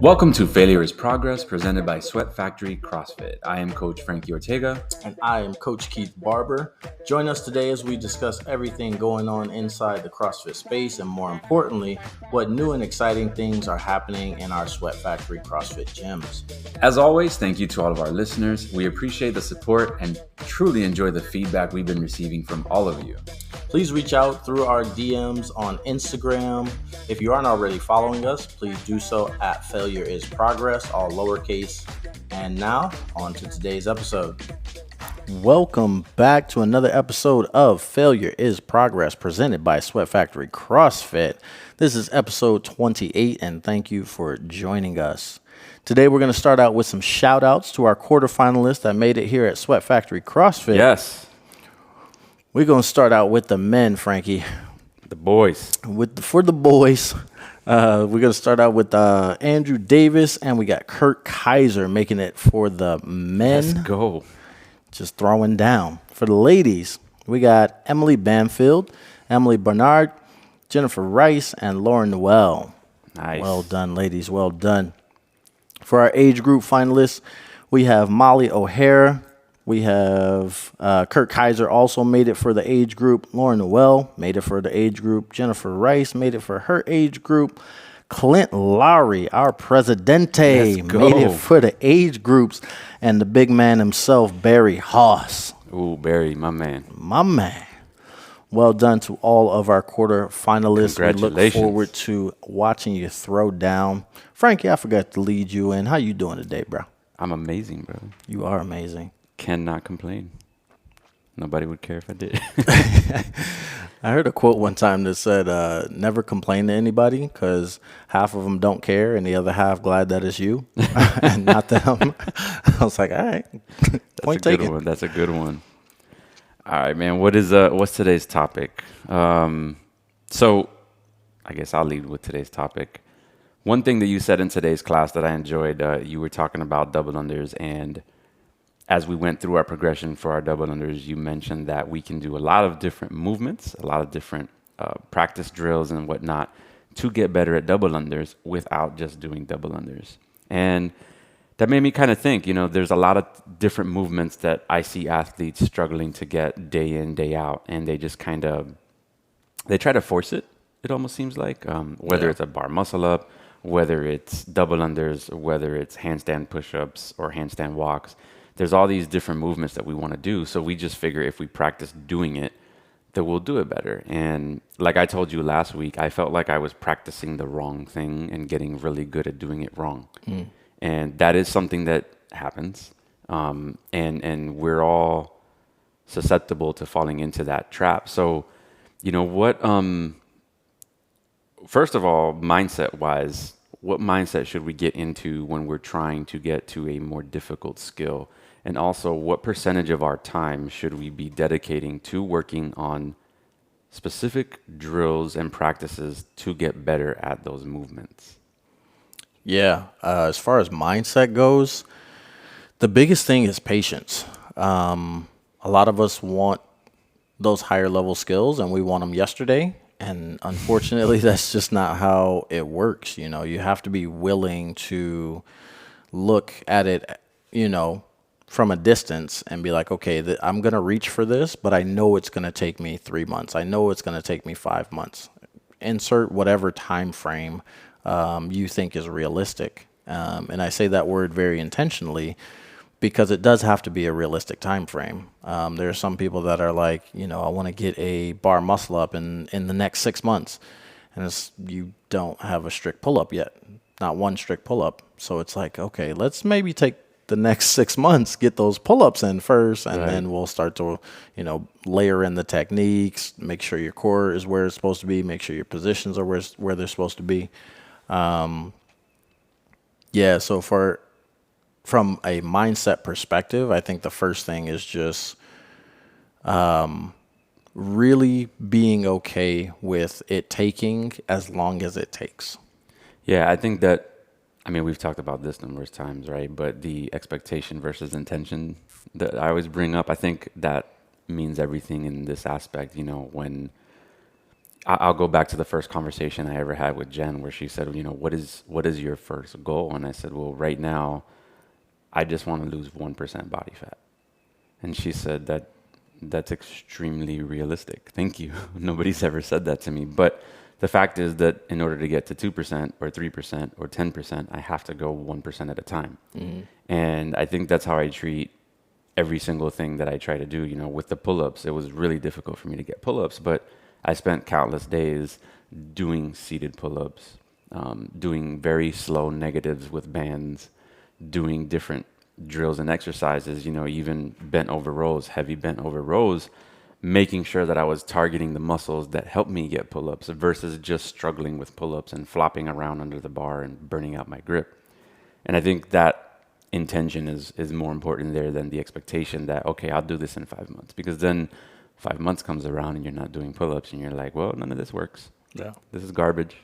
Welcome to Failure is Progress, presented by Sweat Factory CrossFit. I am Coach Frankie Ortega. And I am Coach Keith Barber. Join us today as we discuss everything going on inside the CrossFit space and, more importantly, what new and exciting things are happening in our Sweat Factory CrossFit gyms. As always, thank you to all of our listeners. We appreciate the support and truly enjoy the feedback we've been receiving from all of you. Please reach out through our DMs on Instagram. If you aren't already following us, please do so at Failure is Progress, all lowercase. And now, on to today's episode. Welcome back to another episode of Failure is Progress, presented by Sweat Factory CrossFit. This is episode 28, and thank you for joining us. Today, we're going to start out with some shout-outs to our quarterfinalists that made it here at Sweat Factory CrossFit. Yes. We're going to start out with the men, Frankie. The boys. For the boys, we're going to start out with Andrew Davis, and we got Kurt Kaiser making it for the men. Let's go. Just throwing down. For the ladies, we got Emily Banfield, Emily Bernard, Jennifer Rice, and Lauren Noel. Nice. Well done, ladies. Well done. For our age group finalists, we have Molly O'Hara. We have Kurt Kaiser also made it for the age group. Lauren Noel made it for the age group. Jennifer Rice made it for her age group. Clint Lowry, our presidente, made it for the age groups. And the big man himself, Barry Haas. Ooh, Barry, my man. My man. Well done to all of our quarter finalists. Congratulations. We look forward to watching you throw down. Frankie, I forgot to lead you in. How you doing today, bro? I'm amazing, bro. You are amazing. Cannot complain. Nobody would care if I did. I heard a quote one time that said, never complain to anybody because half of them don't care and the other half glad that it's you and not them. I was like, all right, point taken. That's a good one. All right, man. What's today's topic? So I guess I'll lead with today's topic. One thing that you said in today's class that I enjoyed, you were talking about double unders, and as we went through our progression for our double unders, you mentioned that we can do a lot of different movements, a lot of different practice drills and whatnot to get better at double unders without just doing double unders. And that made me kind of think, there's a lot of different movements that I see athletes struggling to get day in, day out, and they just they try to force it, it almost seems like, whether it's a bar muscle up, whether it's double unders, or whether it's handstand push-ups or handstand walks. There's all these different movements that we want to do. So we just figure if we practice doing it, that we'll do it better. And like I told you last week, I felt like I was practicing the wrong thing and getting really good at doing it wrong. And that is something that happens. And we're all susceptible to falling into that trap. So, first of all, mindset-wise, what mindset should we get into when we're trying to get to a more difficult skill? And also, what percentage of our time should we be dedicating to working on specific drills and practices to get better at those movements? Yeah, as far as mindset goes, the biggest thing is patience. A lot of us want those higher level skills and we want them yesterday. And unfortunately, that's just not how it works. You have to be willing to look at it, from a distance and be like, okay, I'm going to reach for this, but I know it's going to take me 3 months. I know it's going to take me 5 months. Insert whatever time frame you think is realistic. And I say that word very intentionally because it does have to be a realistic time frame. There are some people that are like, I want to get a bar muscle up in the next 6 months. And you don't have a strict pull-up yet, not one strict pull-up. So it's like, okay, let's maybe take the next 6 months, get those pull-ups in first, and then we'll start to, layer in the techniques, make sure your core is where it's supposed to be, make sure your positions are where they're supposed to be. So from a mindset perspective, I think the first thing is just really being okay with it taking as long as it takes. Yeah, I think that, we've talked about this numerous times, right? But the expectation versus intention that I always bring up, I think that means everything in this aspect. When I'll go back to the first conversation I ever had with Jen, where she said, what is your first goal? And I said, well, right now, I just want to lose 1% body fat. And she said that's extremely realistic. Thank you. Nobody's ever said that to me. But the fact is that in order to get to 2% or 3% or 10%, I have to go 1% at a time. And I think that's how I treat every single thing that I try to do. With the pull-ups, it was really difficult for me to get pull-ups, but I spent countless days doing seated pull-ups, doing very slow negatives with bands, doing different drills and exercises, even bent over rows, heavy bent over rows, making sure that I was targeting the muscles that help me get pull-ups versus just struggling with pull-ups and flopping around under the bar and burning out my grip. And I think that intention is more important there than the expectation that, okay, I'll do this in 5 months. Because then 5 months comes around and you're not doing pull-ups and you're like, well, none of this works. Yeah. This is garbage.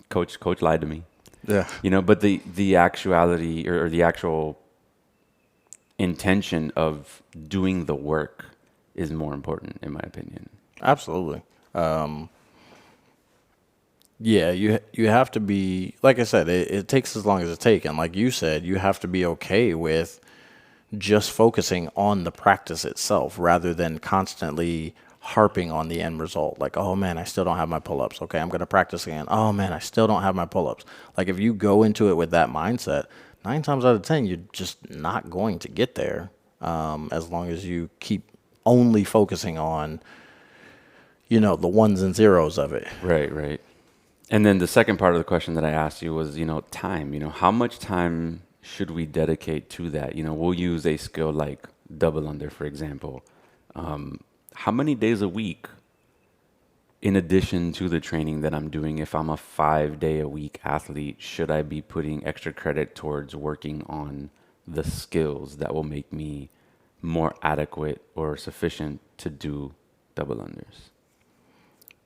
Coach lied to me. Yeah. But the actuality or the actual intention of doing the work is more important, in my opinion. Absolutely. Yeah, you have to be, like I said, it takes as long as it takes. And like you said, you have to be okay with just focusing on the practice itself rather than constantly harping on the end result. Like, oh man, I still don't have my pull-ups. Okay, I'm going to practice again. Oh man, I still don't have my pull-ups. Like if you go into it with that mindset, 9 times out of 10, you're just not going to get there. As long as you keep only focusing on, the ones and zeros of it. Right. And then the second part of the question that I asked you was, time. How much time should we dedicate to that? We'll use a skill like double under, for example. How many days a week, in addition to the training that I'm doing, if I'm a 5-day-a-week athlete, should I be putting extra credit towards working on the skills that will make me more adequate or sufficient to do double unders?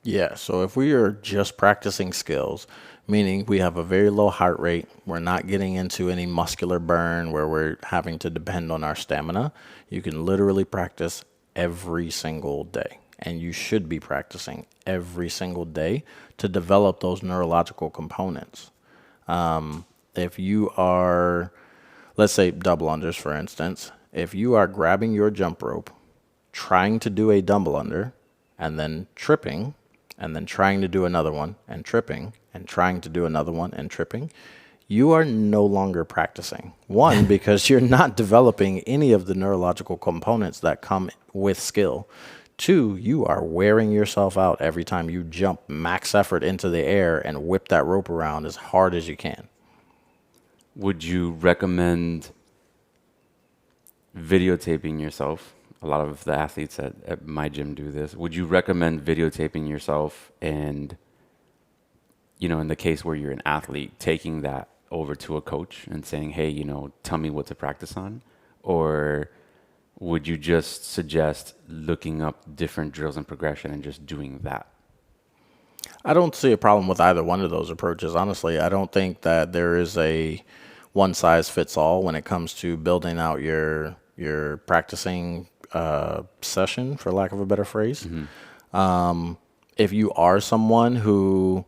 Yeah, so if we are just practicing skills, meaning we have a very low heart rate, we're not getting into any muscular burn where we're having to depend on our stamina, you can literally practice every single day. And you should be practicing every single day to develop those neurological components. If you are, let's say double unders, for instance, if you are grabbing your jump rope, trying to do a double under, and then tripping, and then trying to do another one and tripping, and trying to do another one and tripping, you are no longer practicing. One, because you're not developing any of the neurological components that come with skill. Two, you are wearing yourself out every time you jump max effort into the air and whip that rope around as hard as you can. Would you recommend videotaping yourself? A lot of the athletes at my gym do this. Would you recommend videotaping yourself and, in the case where you're an athlete, taking that over to a coach and saying, hey, tell me what to practice on? Or would you just suggest looking up different drills and progression and just doing that? I don't see a problem with either one of those approaches. Honestly, I don't think that there is a one size fits all when it comes to building out your practicing session, for lack of a better phrase. If you are someone who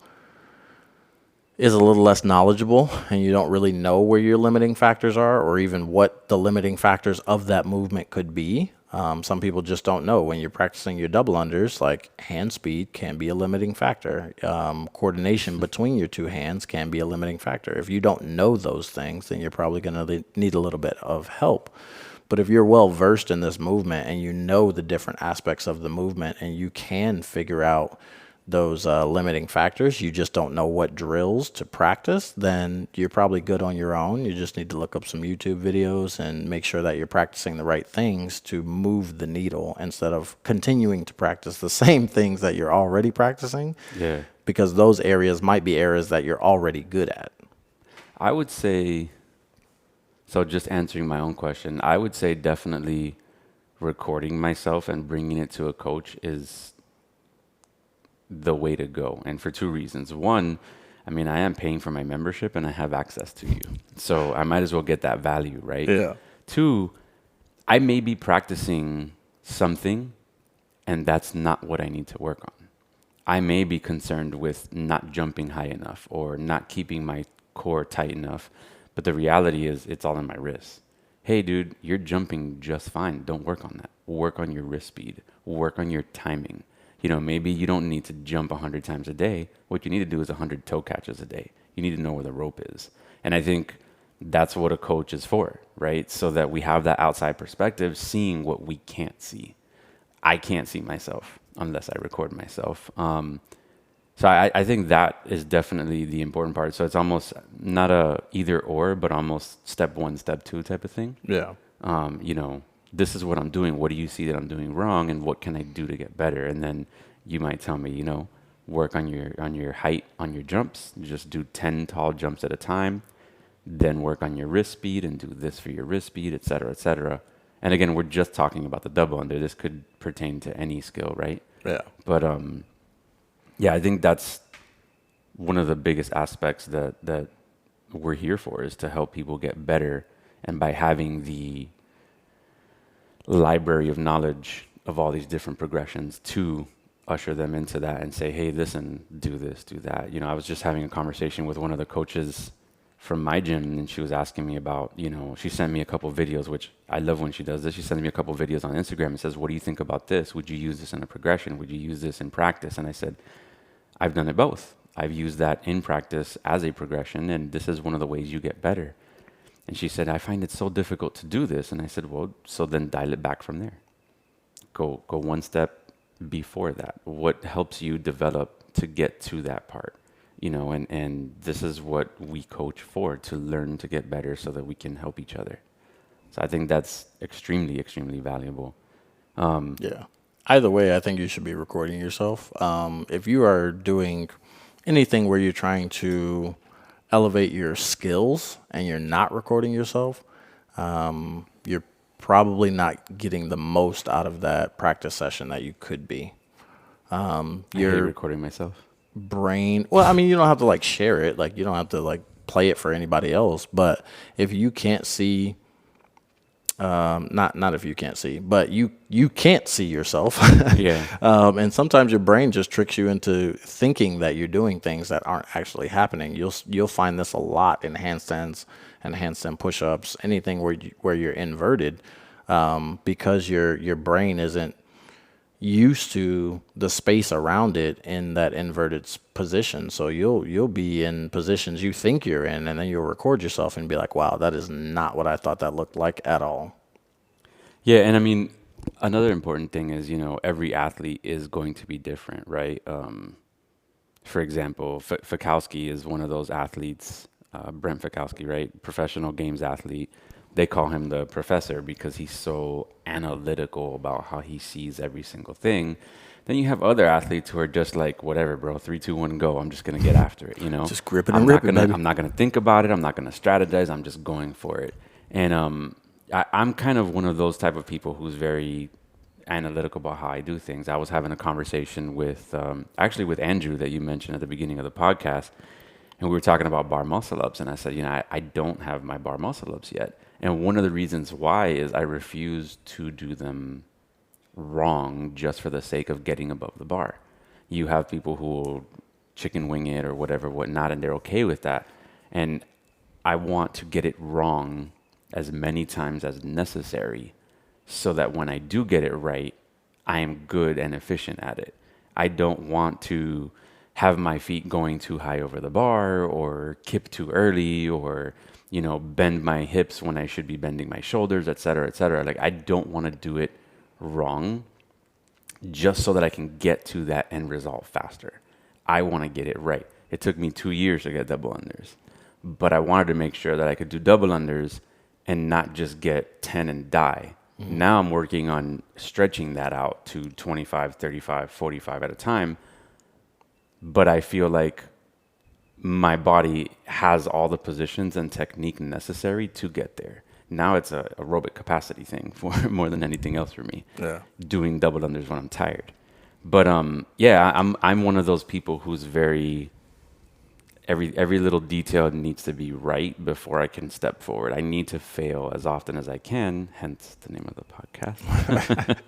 is a little less knowledgeable and you don't really know where your limiting factors are or even what the limiting factors of that movement could be, some people just don't know. When you're practicing your double unders, like hand speed can be a limiting factor. Coordination between your two hands can be a limiting factor. If you don't know those things, then you're probably going to need a little bit of help. But if you're well versed in this movement and you know the different aspects of the movement and you can figure out those limiting factors, you just don't know what drills to practice, then you're probably good on your own. You just need to look up some YouTube videos and make sure that you're practicing the right things to move the needle instead of continuing to practice the same things that you're already practicing. Yeah. Because those areas might be areas that you're already good at. I would say, so just answering my own question, I would say definitely recording myself and bringing it to a coach is the way to go. And for two reasons. One, I am paying for my membership and I have access to you. So I might as well get that value, right? Yeah. Two, I may be practicing something and that's not what I need to work on. I may be concerned with not jumping high enough or not keeping my core tight enough. But the reality is, it's all in my wrists. Hey, dude, you're jumping just fine. Don't work on that. Work on your wrist speed. Work on your timing. Maybe you don't need to jump 100 times a day. What you need to do is 100 toe catches a day. You need to know where the rope is. And I think that's what a coach is for, right? So that we have that outside perspective, seeing what we can't see. I can't see myself unless I record myself. So I think that is definitely the important part. So it's almost not a either or, but almost step one, step two type of thing. Yeah. You know, this is what I'm doing. What do you see that I'm doing wrong, and what can I do to get better? And then you might tell me, work on your height on your jumps. Just do 10 tall jumps at a time. Then work on your wrist speed and do this for your wrist speed, et cetera, et cetera. And again, we're just talking about the double under. This could pertain to any skill, right? Yeah. But yeah, I think that's one of the biggest aspects that we're here for, is to help people get better. And by having the library of knowledge of all these different progressions to usher them into that and say, hey, listen, do this, do that. I was just having a conversation with one of the coaches from my gym, and she was asking me about, she sent me a couple videos, which I love when she does this. She sends me a couple videos on Instagram and says, what do you think about this? Would you use this in a progression? Would you use this in practice? And I said, I've done it both. I've used that in practice as a progression, and this is one of the ways you get better. And she said, I find it so difficult to do this. And I said, well, so then dial it back from there. Go one step before that. What helps you develop to get to that part? And this is what we coach for, to learn to get better so that we can help each other. So I think that's extremely, extremely valuable. Yeah. Either way, I think you should be recording yourself. If you are doing anything where you're trying to elevate your skills and you're not recording yourself, you're probably not getting the most out of that practice session that you could be. I hate recording myself. Brain, well, I mean, you don't have to like share it, like you don't have to like play it for anybody else, but if you can't see, not if you can't see, but you can't see yourself. Yeah. And sometimes your brain just tricks you into thinking that you're doing things that aren't actually happening. You'll find this a lot in handstands and handstand push-ups, anything where you're inverted, because your brain isn't used to the space around it in that inverted position. So you'll be in positions you think you're in, and then you'll record yourself and be like, wow, that is not what I thought that looked like at all. Yeah, and I mean, another important thing is, every athlete is going to be different, right? For example, Fikowski is one of those athletes, Brent Fikowski, right? Professional games athlete. They call him the professor because he's so analytical about how he sees every single thing. Then you have other athletes who are just like, whatever, bro, 3, 2, 1, go. I'm just gonna get after it, Just grip it and rip it, baby. I'm not gonna think about it. I'm not gonna strategize. I'm just going for it. And I'm kind of one of those type of people who's very analytical about how I do things. I was having a conversation with actually with Andrew that you mentioned at the beginning of the podcast, and we were talking about bar muscle ups, and I said, I don't have my bar muscle ups yet. And one of the reasons why is I refuse to do them wrong just for the sake of getting above the bar. You have people who will chicken wing it or whatnot, and they're okay with that. And I want to get it wrong as many times as necessary so that when I do get it right, I am good and efficient at it. I don't want to have my feet going too high over the bar or kip too early or bend my hips when I should be bending my shoulders, et cetera, et cetera. Like, I don't want to do it wrong just so that I can get to that end result faster. I want to get it right. It took me 2 years to get double unders, but I wanted to make sure that I could do double unders and not just get 10 and die. Mm-hmm. Now I'm working on stretching that out to 25, 35, 45 at a time, but I feel like my body has all the positions and technique necessary to get there. Now it's a aerobic capacity thing for more than anything else for me. Yeah. Doing double unders when I'm tired. But yeah, I'm one of those people who's very every little detail needs to be right before I can step forward. I need to fail as often as I can, hence the name of the podcast.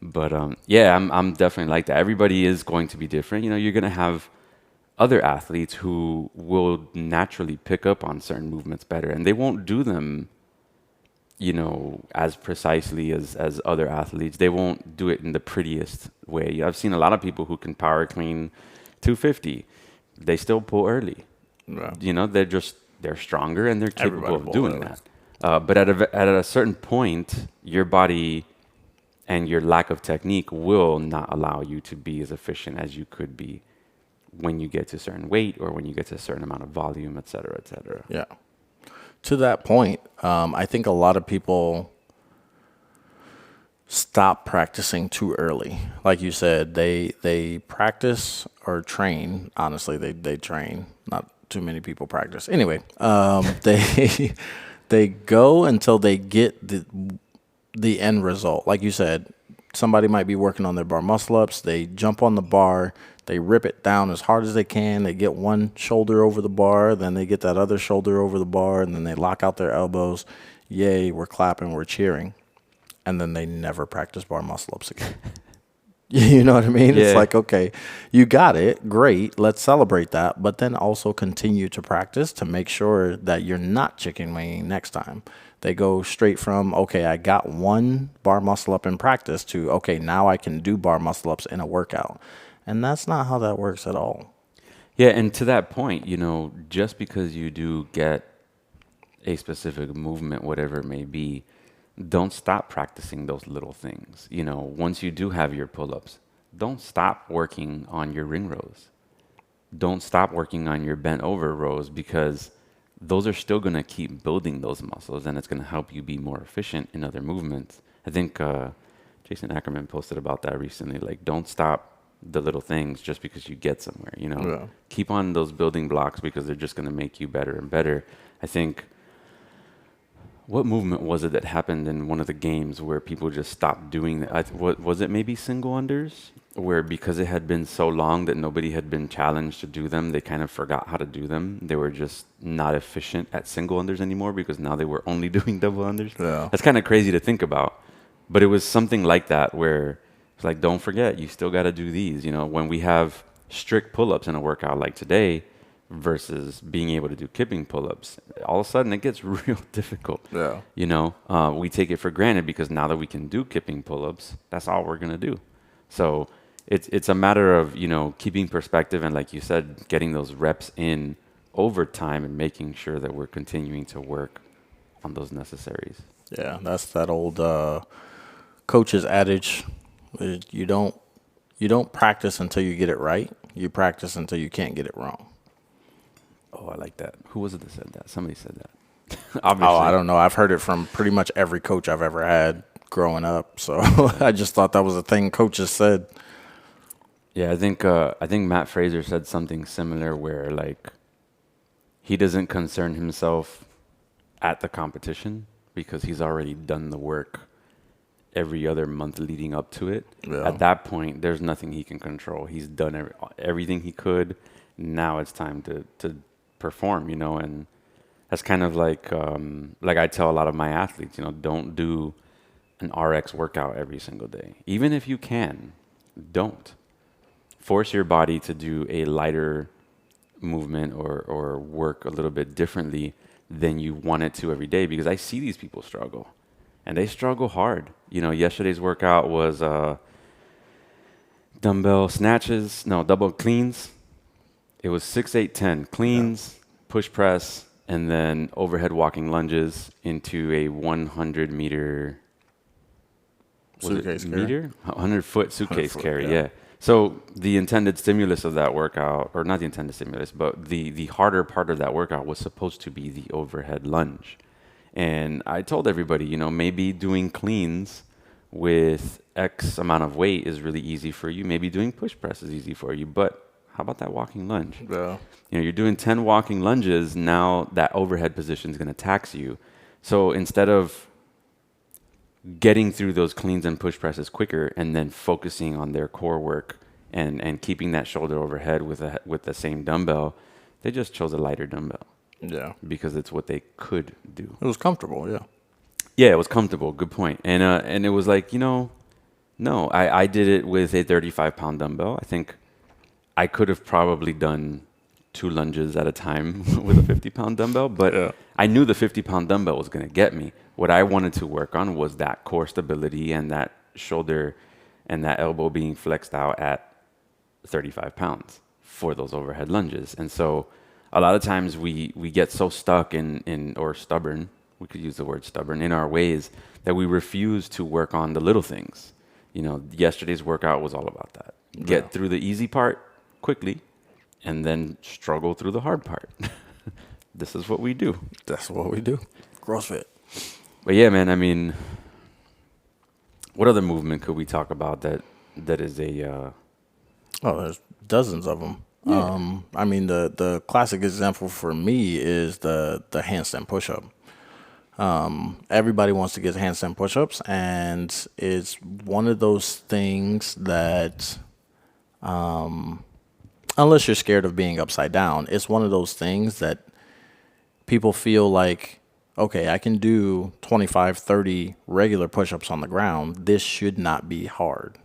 But yeah, I'm definitely like that. Everybody is going to be different. You know, you're gonna have other athletes who will naturally pick up on certain movements better, and they won't do them, you know, as precisely as other athletes. They won't do it in the prettiest way. I've seen a lot of people who can power clean 250. They still pull early. Yeah. You know, they're stronger and they're capable Everybody of pull doing early. that. But at a certain point, your body and your lack of technique will not allow you to be as efficient as you could be when you get to a certain weight or when you get to a certain amount of volume, et cetera, et cetera. Yeah. To that point, I think a lot of people stop practicing too early. Like you said, they practice or train. Honestly, they train. Not too many people practice. Anyway, they they go until they get the end result. Like you said, somebody might be working on their bar muscle ups. They jump on the bar, they rip it down as hard as they can. They get one shoulder over the bar, then they get that other shoulder over the bar, and then they lock out their elbows. Yay, we're clapping, we're cheering. And then they never practice bar muscle ups again. You know what I mean? It's Yeah. like, okay, you got it. Great. Let's celebrate that. But then also continue to practice to make sure that you're not chicken winging next time. They go straight from, okay, I got one bar muscle up in practice to, okay, now I can do bar muscle ups in a workout. And that's not how that works at all. Yeah, and to that point, you know, just because you do get a specific movement, whatever it may be, don't stop practicing those little things. You know, once you do have your pull-ups, don't stop working on your ring rows. Don't stop working on your bent over rows because those are still going to keep building those muscles and it's going to help you be more efficient in other movements. I think Jason Ackerman posted about that recently. Like, don't stop the little things just because you get somewhere, you know. Yeah. Keep on those building blocks because they're just going to make you better and better. I think what movement was it that happened in one of the games where people just stopped doing that? What was it? Maybe single unders, where because it had been so long that nobody had been challenged to do them, they kind of forgot how to do them. They were just not efficient at single unders anymore because now they were only doing double unders. Yeah. That's kind of crazy to think about, but it was something like that where it's like, don't forget, you still got to do these. You know, when we have strict pull-ups in a workout like today versus being able to do kipping pull-ups, all of a sudden it gets real difficult. Yeah. You know, we take it for granted because now that we can do kipping pull-ups, that's all we're gonna do. So it's a matter of, you know, keeping perspective and, like you said, getting those reps in over time and making sure that we're continuing to work on those necessaries. Yeah. That's that old coach's adage. You don't practice until you get it right. You practice until you can't get it wrong. Oh, I like that. Who was it that said that? Somebody said that. Oh, I Obviously. don't know. I've heard it from pretty much every coach I've ever had growing up. So I just thought that was a thing coaches said. Yeah, I think Matt Fraser said something similar where like he doesn't concern himself at the competition because he's already done the work every other month leading up to it. Yeah. At that point, there's nothing he can control. He's done everything he could. Now it's time to perform, you know, and that's kind of like I tell a lot of my athletes, you know, don't do an RX workout every single day. Even if you can, don't. Force your body to do a lighter movement or work a little bit differently than you want it to every day because I see these people struggle and they struggle hard. You know, yesterday's workout was dumbbell snatches, no, double cleans. It was 6, 8, 10 cleans, push press, and then overhead walking lunges into a 100 meter Suitcase carry. meter 100-foot suitcase 100 foot, carry. yeah. Yeah. So the intended stimulus of that workout, or not the intended stimulus, but the harder part of that workout was supposed to be the overhead lunge. And I told everybody, you know, maybe doing cleans with X amount of weight is really easy for you. Maybe doing push press is easy for you, but how about that walking lunge? Yeah. You know, you're doing 10 walking lunges, now that overhead position is going to tax you. So instead of getting through those cleans and push presses quicker and then focusing on their core work and keeping that shoulder overhead with the same dumbbell, they just chose a lighter dumbbell Yeah. because it's what they could do. It was comfortable. Yeah. Yeah, it was comfortable. Good point. And it was like, you know, No, I did it with a 35-pound dumbbell. I think I could have probably done 2 lunges at a time with a 50-pound dumbbell, but Yeah. I knew the 50-pound dumbbell was going to get me. What I wanted to work on was that core stability and that shoulder and that elbow being flexed out at 35 pounds for those overhead lunges. And so a lot of times we get so stuck in or stubborn, we could use the word stubborn, in our ways that we refuse to work on the little things. You know, yesterday's workout was all about that. Yeah. Get through the easy part quickly and then struggle through the hard part. This is what we do. That's what we do. CrossFit. But yeah, man, I mean, what other movement could we talk about that is a Oh, there's dozens of them. Yeah. I mean, the classic example for me is the handstand push-up. Everybody wants to get handstand push-ups, and it's one of those things that, unless you're scared of being upside down, it's one of those things that people feel like, okay, I can do 25, 30 regular push-ups on the ground. This should not be hard.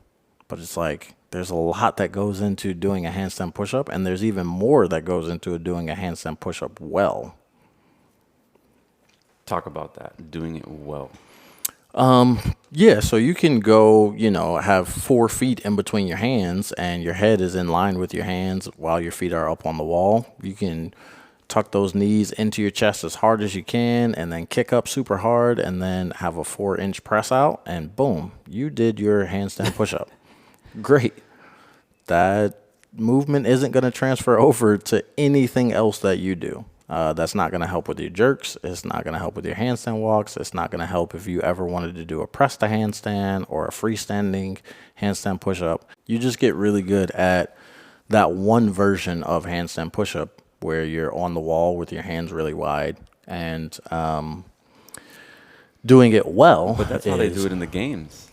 But it's like there's a lot that goes into doing a handstand push-up, and there's even more that goes into doing a handstand push-up well. talk about that, doing it well. Yeah, so you can go, have 4 feet in between your hands and your head is in line with your hands while your feet are up on the wall. You can tuck those knees into your chest as hard as you can and then kick up super hard and then have a 4-inch press out and boom, you did your handstand push-up. Great. That movement isn't going to transfer over to anything else that you do. That's not going to help with your jerks. It's not going to help with your handstand walks. It's not going to help if you ever wanted to do a press to handstand or a freestanding handstand push-up. You just get really good at that one version of handstand push-up where you're on the wall with your hands really wide and doing it well. But that's how they do it in the games.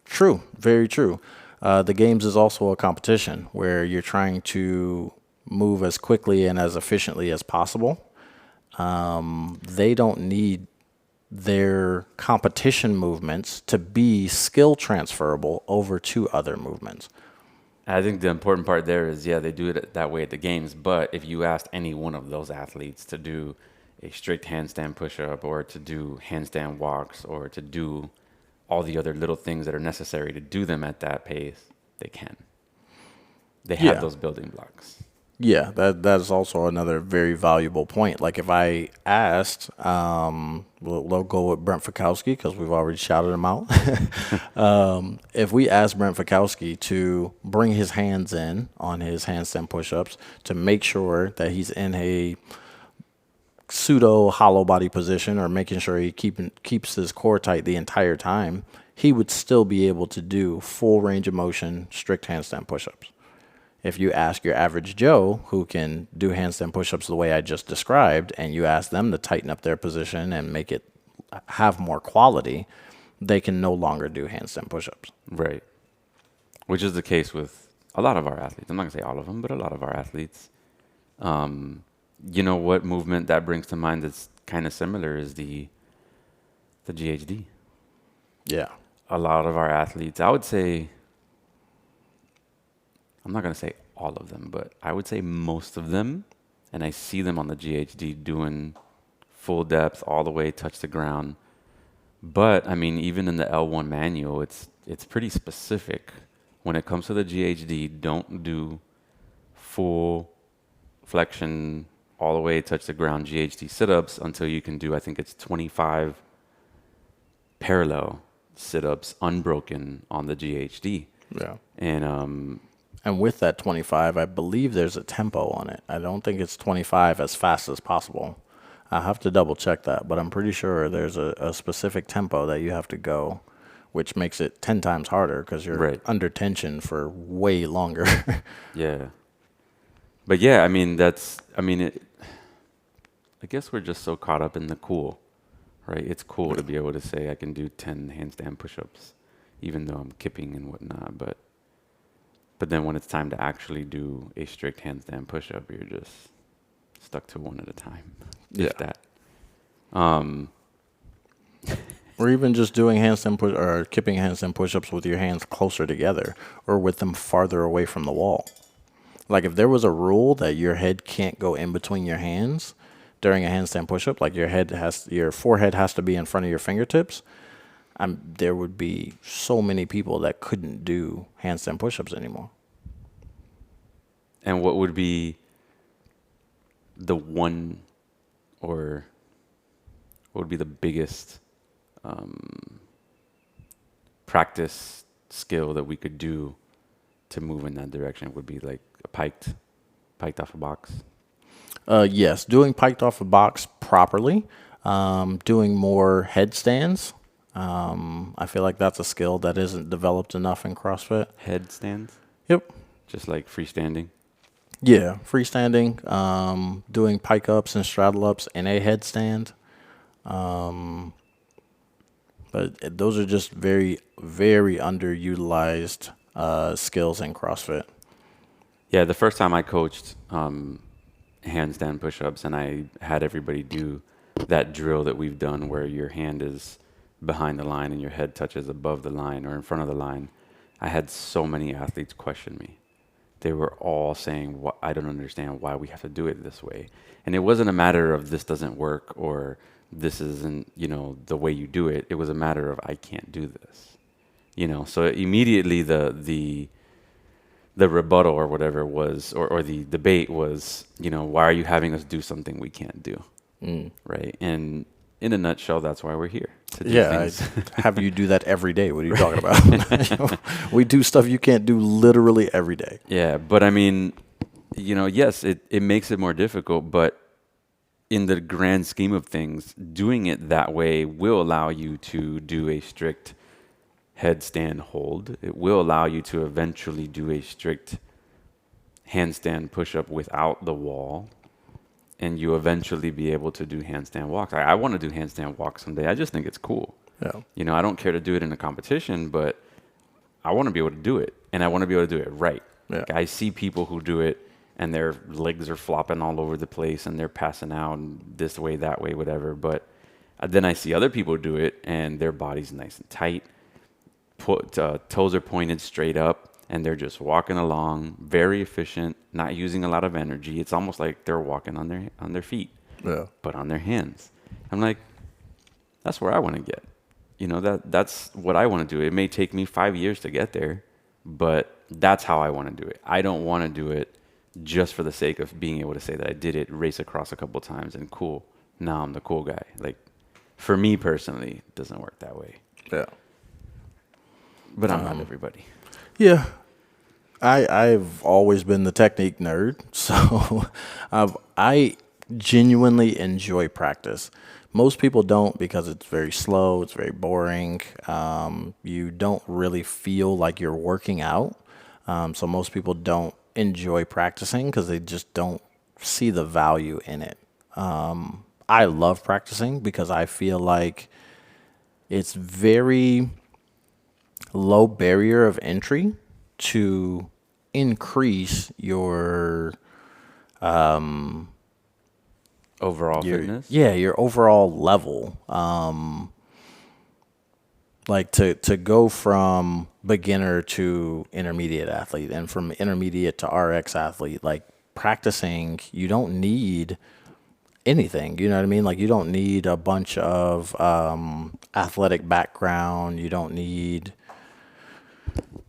True, very true. The games is also a competition where you're trying to move as quickly and as efficiently as possible. They don't need their competition movements to be skill transferable over to other movements. I think the important part there is, yeah, they do it that way at the games. But if you asked any one of those athletes to do a strict handstand push-up or to do handstand walks or to do all the other little things that are necessary to do them at that pace, they can. They have Yeah. those building blocks. Yeah, that is also another very valuable point. Like if I asked, we'll go with Brent Fikowski because we've already shouted him out. If we asked Brent Fikowski to bring his hands in on his handstand push-ups to make sure that he's in a pseudo hollow body position or making sure he keeps his core tight the entire time, he would still be able to do full range of motion, strict handstand push-ups. If you ask your average Joe who can do handstand push-ups the way I just described, and you ask them to tighten up their position and make it have more quality, they can no longer do handstand push-ups. Right. Which is the case with a lot of our athletes. I'm not going to say all of them, but a lot of our athletes. You know what movement that brings to mind that's kind of similar is the GHD. Yeah. A lot of our athletes, I would say, I'm not going to say all of them, but I would say most of them, and I see them on the GHD doing full depth all the way touch the ground. But I mean, even in the L1 manual, it's pretty specific. When it comes to the GHD, don't do full flexion all the way touch the ground GHD sit-ups until you can do, I think it's 25 parallel sit-ups unbroken on the GHD. Yeah. And with that 25, I believe there's a tempo on it. I don't think it's 25 as fast as possible. I have to double check that, but I'm pretty sure there's a specific tempo that you have to go, which makes it 10 times harder because you're Right. under tension for way longer. yeah. But yeah, I mean, I guess we're just so caught up in the cool, right? It's cool to be able to say I can do 10 handstand push-ups, even though I'm kipping and whatnot. But then when it's time to actually do a strict handstand push-up, you're just stuck to one at a time, Yeah. if that. Um, Or even just doing handstand push or kipping handstand push-ups with your hands closer together or with them farther away from the wall. Like if there was a rule that your head can't go in between your hands during a handstand push-up, like your forehead has to be in front of your fingertips, there would be so many people that couldn't do handstand push-ups anymore. And what would be the one, or what would be the biggest practice skill that we could do to move in that direction? Would be like a piked off a box. Yes, doing piked off a box properly, doing more headstands. I feel like that's a skill that isn't developed enough in CrossFit. Headstands, Yep. just like freestanding. Yeah, freestanding, doing pike ups and straddle ups in a headstand. But those are just very, very underutilized skills in CrossFit. Yeah, the first time I coached handstand push-ups, and I had everybody do that drill that we've done where your hand is behind the line and your head touches above the line or in front of the line. I had so many athletes question me. They were all saying, I don't understand why we have to do it this way. And it wasn't a matter of this doesn't work or this isn't, the way you do it. It was a matter of I can't do this. So immediately the rebuttal or whatever was, or the debate was, why are you having us do something we can't do? Right. And in a nutshell, that's why we're here to do things. I have you do that every day. What are you talking about? We do stuff you can't do literally every day. Yeah. But I mean, yes, it makes it more difficult, but in the grand scheme of things, doing it that way will allow you to do a strict headstand hold. It will allow you to eventually do a strict handstand push-up without the wall, and you eventually be able to do handstand walks. I want to do handstand walks someday. I just think it's cool. Yeah. I don't care to do it in a competition, but I want to be able to do it, and I want to be able to do it right. Yeah. Like I see people who do it, and their legs are flopping all over the place, and they're passing out and this way, that way, whatever. But then I see other people do it, and their body's nice and tight. Toes are pointed straight up, and they're just walking along, very efficient, not using a lot of energy. It's almost like they're walking on their feet, but on their hands. I'm like, that's where I want to get. That's what I want to do. It may take me 5 years to get there, but that's how I want to do it. I don't want to do it just for the sake of being able to say that I did it, race across a couple times, and cool. Now I'm the cool guy. Like, for me personally, it doesn't work that way. Yeah. But I'm not everybody. Yeah. I've always been the technique nerd, so I genuinely enjoy practice. Most people don't because it's very slow, it's very boring. You don't really feel like you're working out. So most people don't enjoy practicing because they just don't see the value in it. I love practicing because I feel like it's very low barrier of entry to increase your Overall fitness? Yeah, your overall level. Like to go from beginner to intermediate athlete and from intermediate to RX athlete, like practicing, you don't need anything. You know what I mean? Like you don't need a bunch of athletic background. You don't need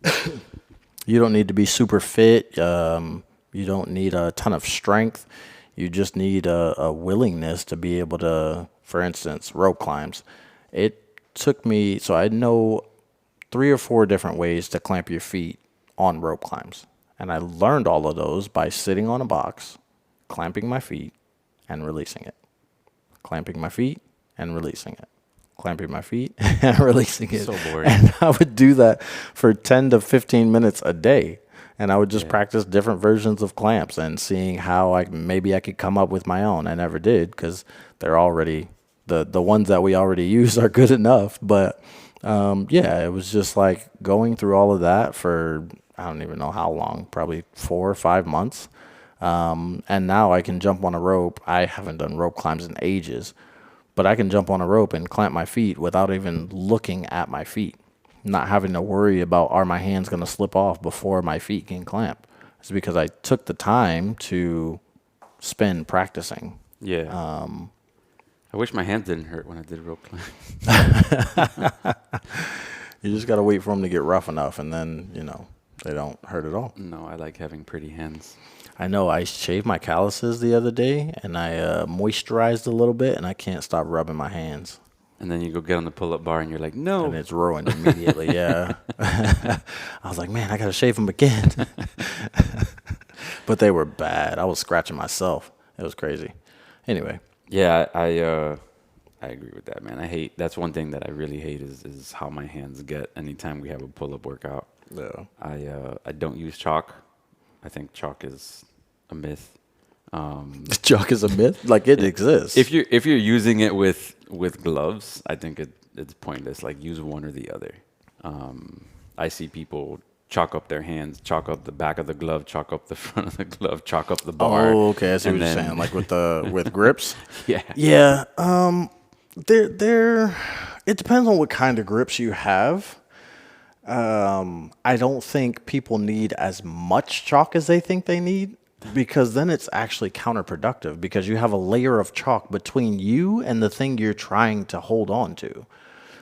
to be super fit. You don't need a ton of strength. You just need a willingness to be able to, for instance, rope climbs. It took me, so I know 3 or 4 different ways to clamp your feet on rope climbs. And I learned all of those by sitting on a box, clamping my feet, and releasing it. Clamping my feet and releasing it. Clamping my feet and releasing it. So boring. And I would do that for 10 to 15 minutes a day. And I would just practice different versions of clamps and seeing how maybe I could come up with my own. I never did because they're already, the ones that we already use are good enough. But it was just like going through all of that for, I don't even know how long, probably 4 or 5 months. And now I can jump on a rope. I haven't done rope climbs in ages, but I can jump on a rope and clamp my feet without even looking at my feet, not having to worry about are my hands going to slip off before my feet can clamp. It's because I took the time to spend practicing. Yeah. I wish my hands didn't hurt when I did rope climb. You just got to wait for them to get rough enough, and then, they don't hurt at all. No, I like having pretty hands. I know I shaved my calluses the other day, and I moisturized a little bit, and I can't stop rubbing my hands. And then you go get on the pull-up bar and you're like, no. And it's ruined immediately, yeah. I was like, man, I got to shave them again. But they were bad. I was scratching myself. It was crazy. Anyway. Yeah, I agree with that, man. That's one thing that I really hate is how my hands get anytime we have a pull-up workout. Yeah. I don't use chalk. I think chalk is a myth. Chalk is a myth? Like, it exists. If you're using it with gloves, I think it's pointless. Like, use one or the other. I see people chalk up their hands, chalk up the back of the glove, chalk up the front of the glove, chalk up the bar. Oh, okay. I see what you're saying. Like with grips. Yeah. Yeah. It depends on what kind of grips you have. I don't think people need as much chalk as they think they need, because then it's actually counterproductive, because you have a layer of chalk between you and the thing you're trying to hold on to.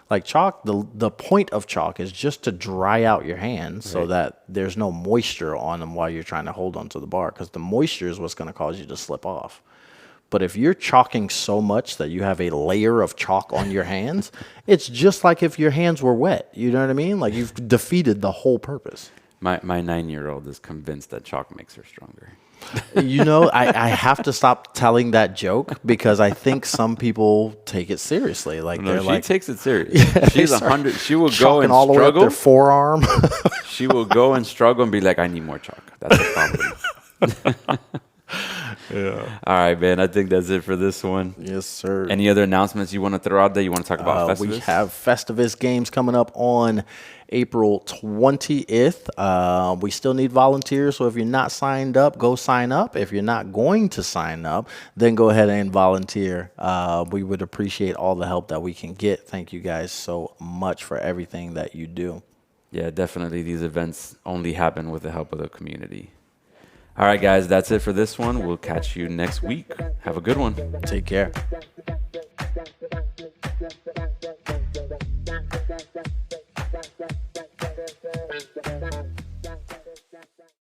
Like chalk, the point of chalk is just to dry out your hands so that there's no moisture on them while you're trying to hold onto the bar, because the moisture is what's going to cause you to slip off. But if you're chalking so much that you have a layer of chalk on your hands, it's just like if your hands were wet. You know what I mean? Like, you've defeated the whole purpose. My 9-year-old is convinced that chalk makes her stronger. I have to stop telling that joke, because I think some people take it seriously. Like, No, they're she like, takes it serious. Yeah, She's they start 100. She will go chalking and all the way up struggle. their forearm. She will go and struggle and be like, I need more chalk. That's the problem. Yeah. All right, man. I think that's it for this one. Yes, sir. Any other announcements you want to throw out there? You want to talk about Festivus? We have Festivus games coming up on April 20th. We still need volunteers, so if you're not signed up, go sign up. If you're not going to sign up, then go ahead and volunteer. We would appreciate all the help that we can get. Thank you guys so much for everything that you do. Yeah, definitely. These events only happen with the help of the community. All right, guys, that's it for this one. We'll catch you next week. Have a good one. Take care.